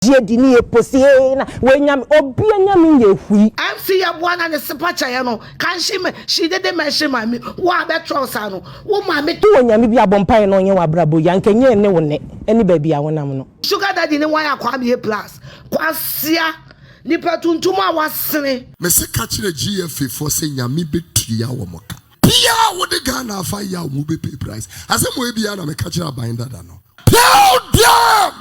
dini eposie na wenyam obi anyam ye hui MC Yeboah na ne sepacha ye no kan she didn't mention my wa be trouser no wo ma me to onyam bi abompa no nye wabrabo ya nkenye ne wo ne eni ba bia wonam no sugar daddy ne wan akwa me plus kwasia nipa tuntum a wasene me se ka kire GFA for say nyame betua wo moka bia wo de Ghana fa ya wo be pay price asem we bia na me ka kire aban dada no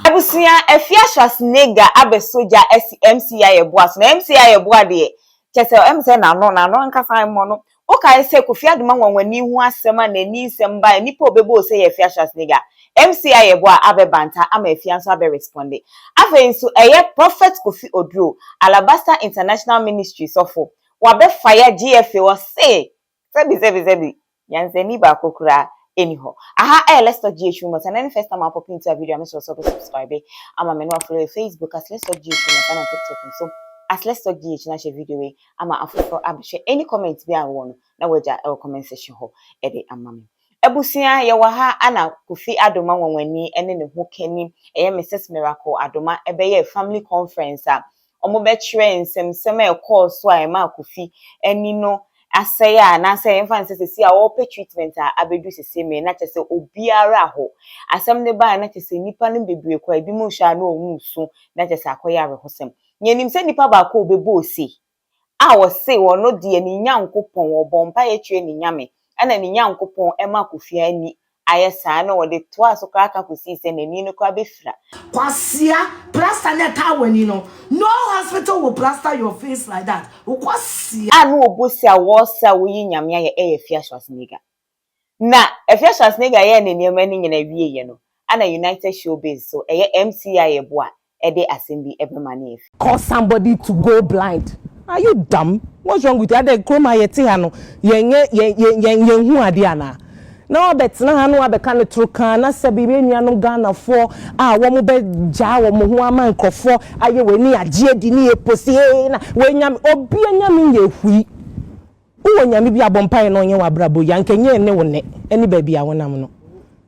Abusia Afia Schwarzenegger abesoja MC Yeboah so na MC Yeboah de chese MC na no nkasa mo no o kai se Kofi Adoma nwanwani hu asema na ni nsem ba nipa obebo se Afia Schwarzenegger MC Yeboah abebanta ama Afia nso abe responde afa nso eye prophet Kofi Oduro Alabasta International Ministry sofo wabe fire GFA was say sebi yanzeni ba kokura anyhow. Let's talk GH and then first time I pop into a video, I'm also subscribe. I'm a menu follow Facebook as Let's Talk GH and on TikTok. So as Let's Talk GH na share video I'm a for share any comments be I want na waja our comment section ho ede amame. Ebusia yewaha ana Kofi Adoma nwanwani ene ne ho kani Mrs Miracle Adoma ebeye family conference a omo be kire nsem e call so a ma Kofi eni no asaya na say fan say see a wo pay treatment a abedu sese me na chese obiara ho asem ne ba na chese nipa no bebre kwa bi mu hwa na omu su na chese akoya rehosem nyenim se nipa ba ko obebo osi a wo se wo no de ni nyankopon wo bompa ye tue ni nyame ana ni nyankopon e ma Kofi ani ayesa na wo de to asokra ka kosi se na ni no kwa befira kwasia plaster na ta wani no hospital will plaster your face like that kwasia anu obosi a wo sa wo yi nyame ye Afia Schwarzenegger na Afia Schwarzenegger ye ne niam ani nyina wie ye no ana United Showbiz so MC Yeboah de assembly ebemane efi cause somebody to go blind. Are you dumb? What's wrong with you? Ade kroma yeti hano yen hu ade ana na obetina hano abeka ne troka na se bibe nuano Ghana for wo mo be ja wo mo ho ama nkofo aye weni agye dini eposie na wenyam obi anyam ye hui wo nyam bi abompa no nye wabrabo ya nkenye ne wo ne eni ba bia wonam no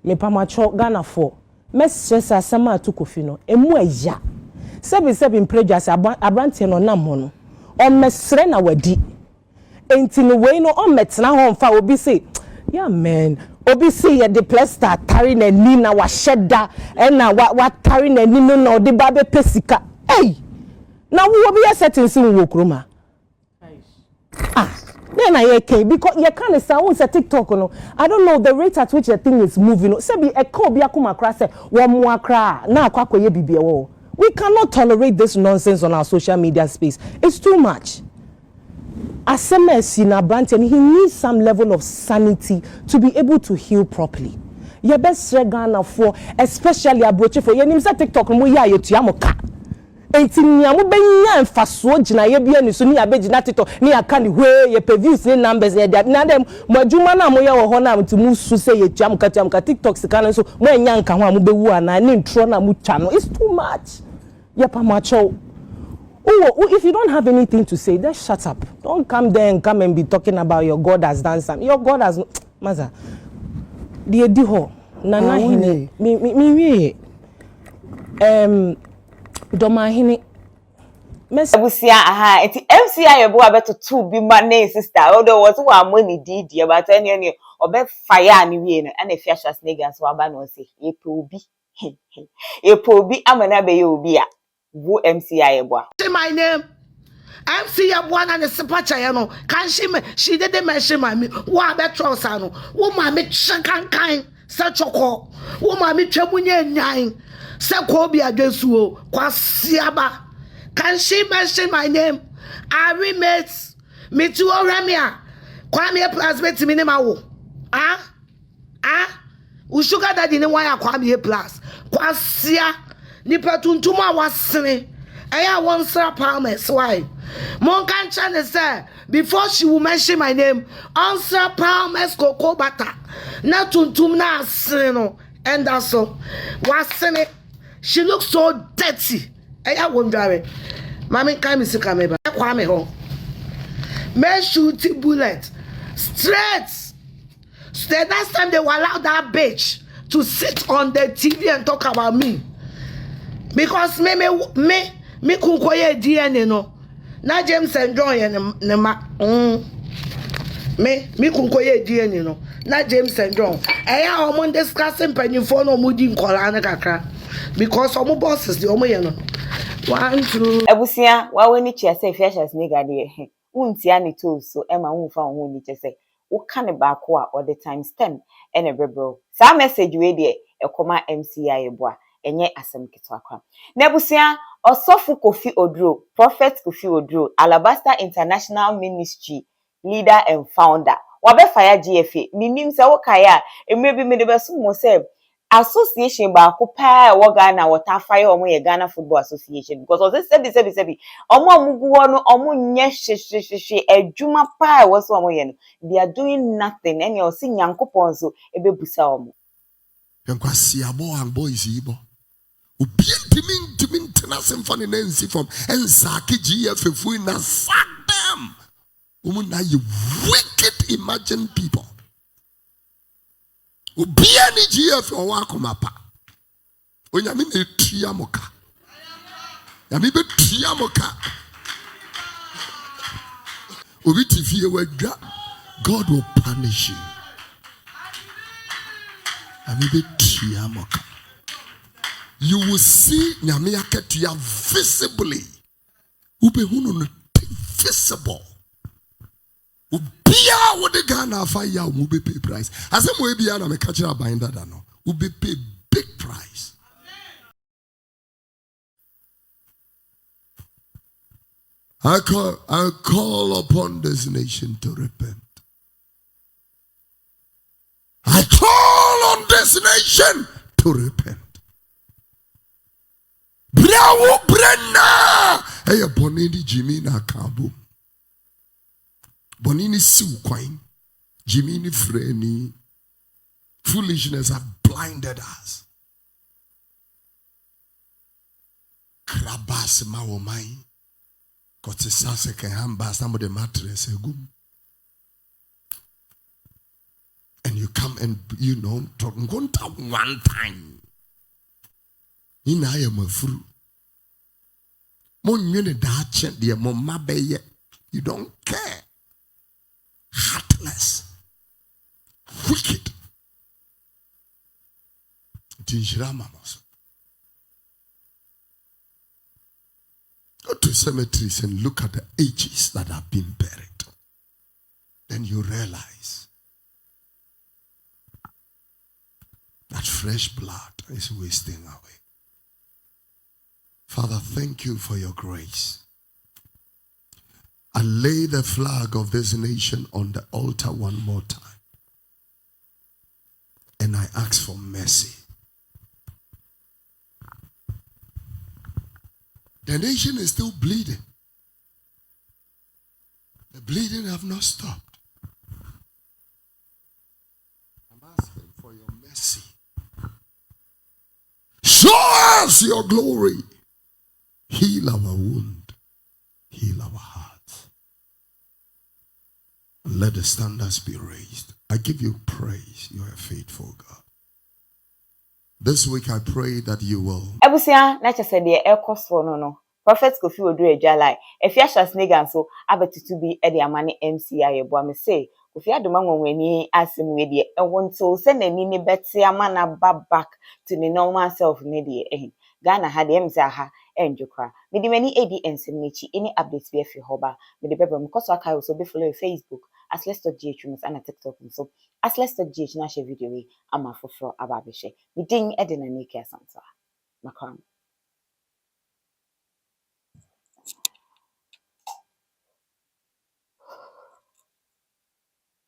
me pamacho Ghana for mesese asema atu Kofi no emu aya sebi mprejas abrante no nam ho no o mesre na wadi enti no we no o metena ho mfa obi say yeah man obi say ye the plaster tari na ni na wa sheda na wa tari na ni no na odi ba be pesika hey na wo obi ya settings wo kroma then I okay because you can't say on TikTok no I don't know the rate at which the thing is moving say be e call bi akoma kra say wo mo akra na akwa ye bibie wo we cannot tolerate this nonsense on our social media space. It's too much. SMS in a brand and he needs some level of sanity to be able to heal properly. Your best Ghana for especially abroach for your name say TikTok mo ya yetuamoka. Enti nyamu benya mfaso gina ye bia ni so ni abegina TikTok ni aka ni hwe ye views ni numbers ye na dem mo adwuma na mo ye wo ho na mtimu su say yetuamoka TikTok sika no so mo enya nka ho a mo bewu ana ni ntro na mo twa no it's too much. Yepa macho. Oh, if you don't have anything to say, then shut up. Don't come there and come and be talking about your God has done something. Your God has Maza. The ediho. Nana hine. Me. Doma hine. Abusia eti MC Yeboah beto two bi man sister. Although was one money did but any obe fire ni wie no na Afia Schwarzenegger so aba no say Yepobi amana be ye obi a wo MC Yeboah. Say my name. MC Yeboah na ne sepacha ye no kan she didn't mention my wa be trouser no wo ma me kan se choko wo ma me twamunye nyan se ko bi adwesuo kwasiaba. Can she mention my name? I remates me to Oramia. Kwame plus me minima wo. Sugar daddy ne wan Kwame plus. Kwasia nipa tuntuma wasene. Eya one sir palmes why? Mon kan chane say before she will mention my name, answer palmes cocoa butter. Na tuntum na asene no. And that's so. Wasene. She looks so dirty. I wonder, Mammy, come to come back. Kwame home. May shoot bullet straight. So the next time they will allow that bitch to sit on the TV and talk about me. because me kunkoye DNA no na James and John ne ma me kunkoye DNA no na James and John eya o mo discussing panifo no mo di nkola na kakra because omo bosses the omo ye no 1 2 Ebusia wa weni chia say fiashas nigga de untia ni tools so ema unfa ho ni che say wo ka ne ba ko a all the times 10 ene brebro sa message we de ekoma MCI Yeboah enye asem keto akwa na ebusia osofu Kofi Oduro prophet Kofi Oduro Alabaster International Ministry leader and founder wabe fire GFA minim se wo kaya emre bi me de beso mo say association ba ko pa wo Ghana water fire omo ye Ghana Football Association because of this sebi omo amugu ho no omo nye hwehwehwe adwuma pa wo so omo ye no they are doing nothing any o si nyankopon so ebebusa omo Yankwasi abo and boys ibo. Ubi ntimi ntena semfani na nsi from ensaki GFA fu na sack them. Na you wicked imagine people. Ubi ani GFA owa komapa. Onyame na etua moka. Yami be tua moka. Obi TV ewadwa God will punish you. You will see Nyame aketua visibly. Ubehunu visible. Ubia wo de Ghana fa ya wo be pay price. Asem we bia na me ka kira binder da no. Ube pay big price. I call upon this nation to repent. I call on this nation to repent. Bravo Brenna! Hey, Bonini Jimmy na Kabo. Bonini Siu Quine. Jimmy ni Freni. Foolishness have blinded us. Krabas Mawomai. Cʊrses can hamba some of the mattress. And you come and, talk one time. In I am a fruit. You don't care. Heartless. Wicked. Go to cemeteries and look at the ages that have been buried. Then you realize that fresh blood is wasting away. Father, thank you for your grace. I lay the flag of this nation on the altar one more time. And I ask for mercy. The nation is still bleeding. The bleeding have not stopped. I'm asking for your mercy. Show us your glory. Heal our wound. Heal our hearts. Let the standards be raised. I give you praise. You are a faithful God. This week I pray that you will. Ebusia na che se de ekoso no. Prophet Kofi Oduro Ejala. Afia Shasnegan so abetutu bi e de amane MCI Yeboah me say. Kofi Adoma nwenwani asem we de e wonto se nani ne bete amana back to the normal self ne de Ghana ha de emza ha enjokra. Me de mani edi ensem nechi any updates be afi hoba. Me de bebro mkoso aka so be follow Facebook as let's.gh and TikTok so as let's.gh na share video we ama foforo aba be share. Me ding e de na neke asanta. Makram.